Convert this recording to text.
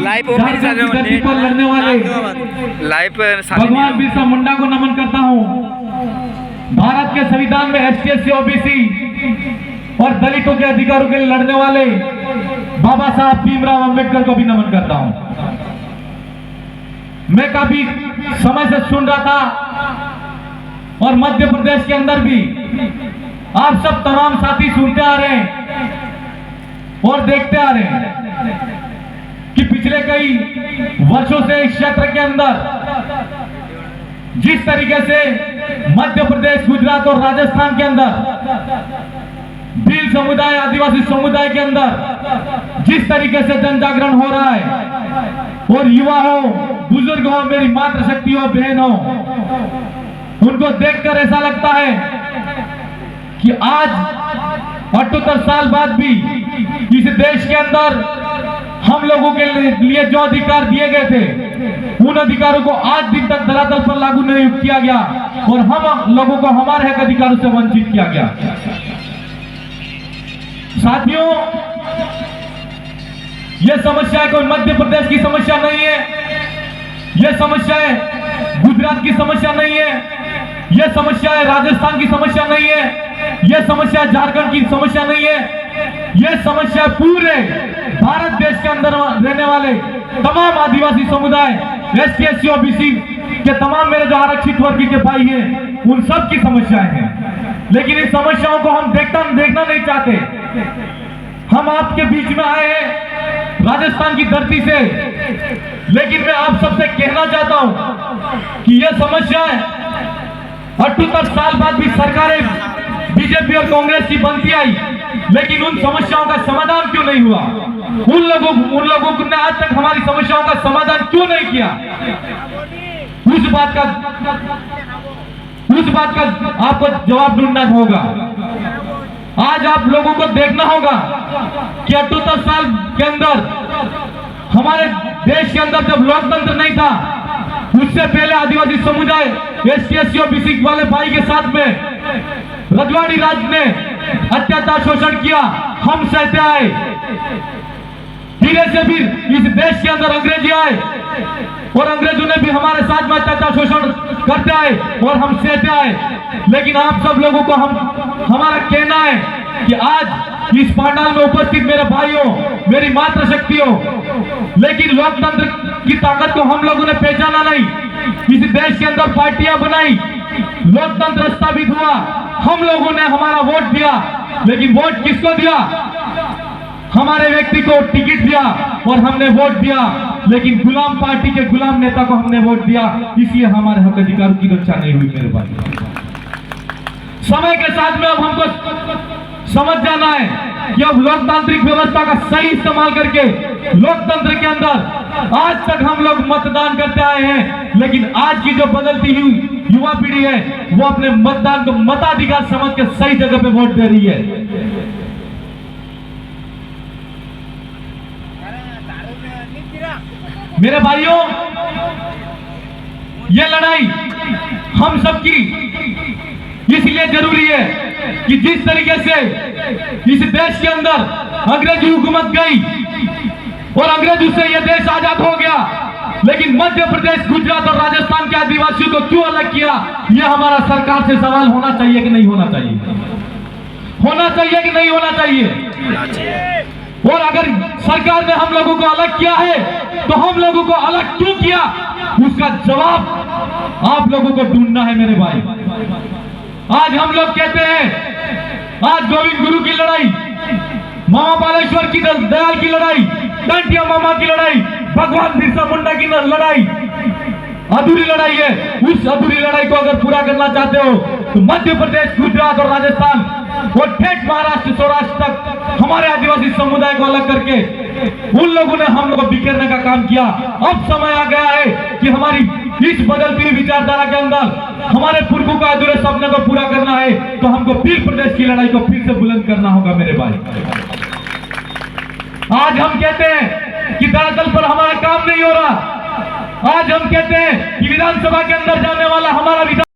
झारखंड की धरती पर लड़ने वाले भगवान बिरसा मुंडा को नमन करता हूँ। भारत के संविधान में ST/SC OBC और दलितों के अधिकारों के लिए लड़ने वाले बाबा साहब भीमराव अंबेडकर को भी नमन करता हूं। मैं काफी समय से सुन रहा था और मध्य प्रदेश के अंदर भी आप सब तमाम साथी सुनते आ रहे हैं और देखते आ रहे हैं कि पिछले कई वर्षों से इस क्षेत्र के अंदर जिस तरीके से मध्य प्रदेश, गुजरात और राजस्थान के अंदर भील समुदाय, आदिवासी समुदाय के अंदर जिस तरीके से जन जागरण हो रहा है और युवा हो, बुजुर्ग हो, मेरी मातृशक्ति हो, बहन हो, उनको देखकर ऐसा लगता है कि आज 78 साल बाद भी इस देश के अंदर हम लोगों के लिए जो अधिकार दिए गए थे उन अधिकारों को आज दिन तक धरातल पर लागू नहीं किया गया और हम लोगों को हमारे हक अधिकारों से वंचित किया गया। साथियों, यह समस्या कोई मध्य प्रदेश की समस्या नहीं है, यह समस्या गुजरात की समस्या नहीं है, यह समस्या राजस्थान की समस्या नहीं है, यह समस्या झारखंड की समस्या नहीं है, यह समस्या पूरे भारत देश के अंदर रहने वाले तमाम आदिवासी समुदाय, ST/SC OBC के तमाम मेरे जो आरक्षित वर्ग के भाई हैं उन सब की समस्याएं हैं। लेकिन इन समस्याओं को हम देखना नहीं चाहते। हम आपके बीच में आए हैं राजस्थान की धरती से, लेकिन मैं आप सबसे कहना चाहता हूं कि यह समस्या 78 साल बाद भी सरकारें बीजेपी और कांग्रेस की बनती आई, लेकिन उन समस्याओं का समाधान क्यों नहीं हुआ? उन लोगों ने आज तक हमारी समस्याओं का समाधान क्यों नहीं किया? उस बात का आपको जवाब ढूंढना होगा। आज आप लोगों को देखना होगा कि 78 साल के अंदर हमारे देश के अंदर जब लोकतंत्र नहीं था, उससे पहले आदिवासी समुदाय, ST/SC OBC वाले भाई के साथ में रजवाड़ी राज ने अत्याचार शोषण किया, हम सहते आए। धीरे से भी इस देश के अंदर अंग्रेजी आए और अंग्रेजों ने भी हमारे साथ में अत्याचार शोषण करते आए और हम सहते आए। लेकिन आप सब लोगों को हमारा कहना है कि आज इस पंडाल में उपस्थित मेरे भाइयों, मेरी मातृशक्ति हो, लेकिन लोकतंत्र की ताकत को हम लोगों ने पहचाना नहीं। इस देश के अंदर पार्टियां बनाई, लोकतंत्र स्थापित हुआ, हम लोगों ने हमारा वोट दिया, लेकिन वोट किसको दिया? हमारे व्यक्ति को टिकट दिया और हमने वोट दिया, लेकिन गुलाम पार्टी के गुलाम नेता को हमने वोट दिया, इसलिए हमारे हक अधिकारों की रक्षा नहीं हुई। मेरे भाई, समय के साथ में अब हमको समझ जाना है कि अब लोकतांत्रिक व्यवस्था का सही इस्तेमाल करके लोकतंत्र के अंदर आज तक हम लोग मतदान करते आए हैं, लेकिन आज की जो बदलती हुई युवा पीढ़ी है वो अपने मतदान को मताधिकार समझ के सही जगह पे वोट दे रही है। मेरे भाइयों, यह लड़ाई हम सबकी इसलिए जरूरी है कि जिस तरीके से इस देश के अंदर अंग्रेजी हुकूमत गई और अंग्रेजों से यह देश आजाद हो गया, लेकिन मध्य प्रदेश, गुजरात और राजस्थान के आदिवासियों को क्यों अलग किया? यह हमारा सरकार से सवाल होना चाहिए कि नहीं होना चाहिए? होना चाहिए कि नहीं होना चाहिए? और अगर सरकार ने हम लोगों को अलग किया है तो हम लोगों को अलग क्यों किया? उसका जवाब आप लोगों को ढूंढना है। मेरे भाई, आज हम लोग कहते हैं, आज गोविंद गुरु की लड़ाई, मामा बालेश्वर की दयाल की लड़ाई, टंटिया मामा की लड़ाई, भगवान बिरसा मुंडा की लड़ाई अधूरी लड़ाई है। उस अधूरी लड़ाई को अगर पूरा करना चाहते हो तो मध्य प्रदेश, गुजरात और राजस्थान और ठेठ महाराष्ट्र, सौराष्ट्र तक हमारे आदिवासी समुदाय को अलग करके उन लोगों ने हम लोग को बिखेरने का काम किया। अब समय आ गया है कि हमारी इस बदलती हुई विचारधारा के अंदर हमारे पुरखों का अधूरे सपने को पूरा करना है, तो हमको फिर प्रदेश की लड़ाई को फिर से बुलंद करना होगा। मेरे भाई, आज हम कहते हैं कि धरातल पर हमारा काम नहीं हो रहा। आज हम कहते हैं कि विधानसभा के अंदर जाने वाला हमारा